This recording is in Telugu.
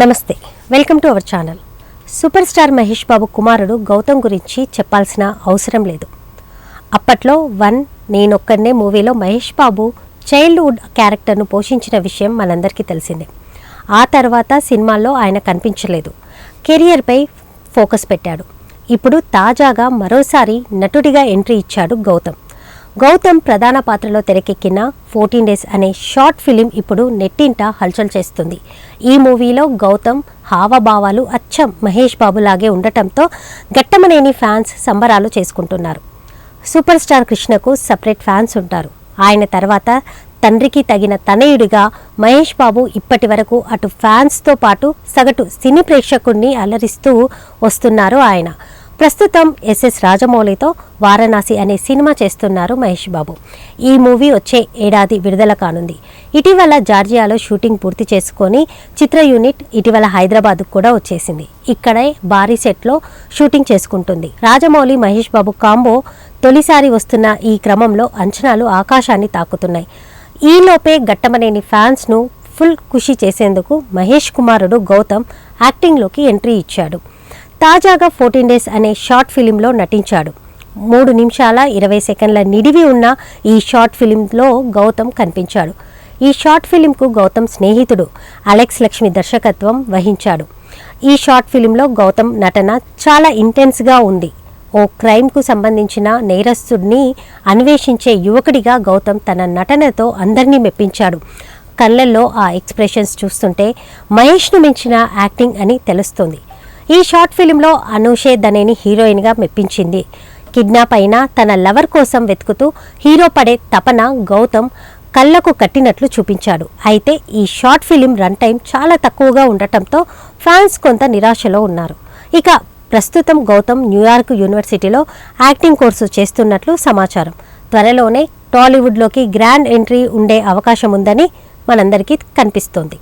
నమస్తే, welcome to our channel. Super star Mahesh Babu కుమారుడు గౌతమ్ గురించి చెప్పాల్సిన అవసరం లేదు. అప్పట్లో నేనొక్కనే మూవీలో మహేష్ బాబు చైల్డ్హుడ్ క్యారెక్టర్ను పోషించిన విషయం మనందరికీ తెలిసిందే. ఆ తర్వాత సినిమాల్లో ఆయన కనిపించలేదు, కెరియర్పై ఫోకస్ పెట్టాడు. ఇప్పుడు తాజాగా మరోసారి నటుడిగా ఎంట్రీ ఇచ్చాడు గౌతమ్ ప్రధాన పాత్రలో తెరకెక్కిన 14 Days అనే షార్ట్ ఫిలిం ఇప్పుడు నెట్టింట హల్చల్ చేస్తుంది. ఈ మూవీలో గౌతమ్ హావభావాలు అచ్చం మహేష్ బాబు లాగే ఉండటంతో గట్టమనేని ఫ్యాన్స్ సంబరాలు చేసుకుంటున్నారు. సూపర్ స్టార్ కృష్ణకు సపరేట్ ఫ్యాన్స్ ఉంటారు. ఆయన తర్వాత తండ్రికి తగిన తనయుడిగా మహేష్ బాబు ఇప్పటి వరకు అటు ఫ్యాన్స్తో పాటు సగటు సినీ ప్రేక్షకుడిని అలరిస్తూ వస్తున్నారు. ఆయన ప్రస్తుతం ఎస్ఎస్ రాజమౌళితో వారణాసి అనే సినిమా చేస్తున్నారు మహేష్ బాబు. ఈ మూవీ వచ్చే ఏడాది విడుదల కానుంది. ఇటీవల జార్జియాలో షూటింగ్ పూర్తి చేసుకొని చిత్ర యూనిట్ ఇటీవల హైదరాబాద్కు కూడా వచ్చేసింది. ఇక్కడే భారీ సెట్లో షూటింగ్ చేసుకుంటుంది. రాజమౌళి మహేష్ బాబు కాంబో తొలిసారి వస్తున్న ఈ క్రమంలో అంచనాలు ఆకాశాన్ని తాకుతున్నాయి. ఈలోపే గట్టమనేని ఫ్యాన్స్ను ఫుల్ ఖుషి చేసేందుకు మహేష్ కుమారుడు గౌతమ్ యాక్టింగ్లోకి ఎంట్రీ ఇచ్చాడు. తాజాగా 14 Days అనే షార్ట్ ఫిలింలో నటించాడు. 3 నిమిషాల 20 సెకండ్ల నిడివి ఉన్న ఈ షార్ట్ ఫిలింలో గౌతమ్ కనిపించాడు. ఈ షార్ట్ ఫిలింకు గౌతమ్ స్నేహితుడు అలెక్స్ లక్ష్మి దర్శకత్వం వహించాడు. ఈ షార్ట్ ఫిలింలో గౌతమ్ నటన చాలా ఇంటెన్స్గా ఉంది. ఓ క్రైమ్కు సంబంధించిన నేరస్తుడిని అన్వేషించే యువకుడిగా గౌతమ్ తన నటనతో అందరినీ మెప్పించాడు. కళ్ళల్లో ఆ ఎక్స్ప్రెషన్స్ చూస్తుంటే మహేష్ను మించిన యాక్టింగ్ అని తెలుస్తుంది. ఈ షార్ట్ ఫిలింలో అనూషే దనేని హీరోయిన్గా మెప్పించింది. కిడ్నాప్ అయిన తన లవర్ కోసం వెతుకుతూ హీరో పడే తపన గౌతమ్ కళ్ళకు కట్టినట్లు చూపించాడు. అయితే ఈ షార్ట్ ఫిలిం రన్ టైం చాలా తక్కువగా ఉండటంతో ఫ్యాన్స్ కొంత నిరాశలో ఉన్నారు. ఇక ప్రస్తుతం గౌతమ్ న్యూయార్క్ యూనివర్సిటీలో యాక్టింగ్ కోర్సు చేస్తున్నట్లు సమాచారం. త్వరలోనే టాలీవుడ్లోకి గ్రాండ్ ఎంట్రీ ఉండే అవకాశం ఉందని మనందరికీ కనిపిస్తోంది.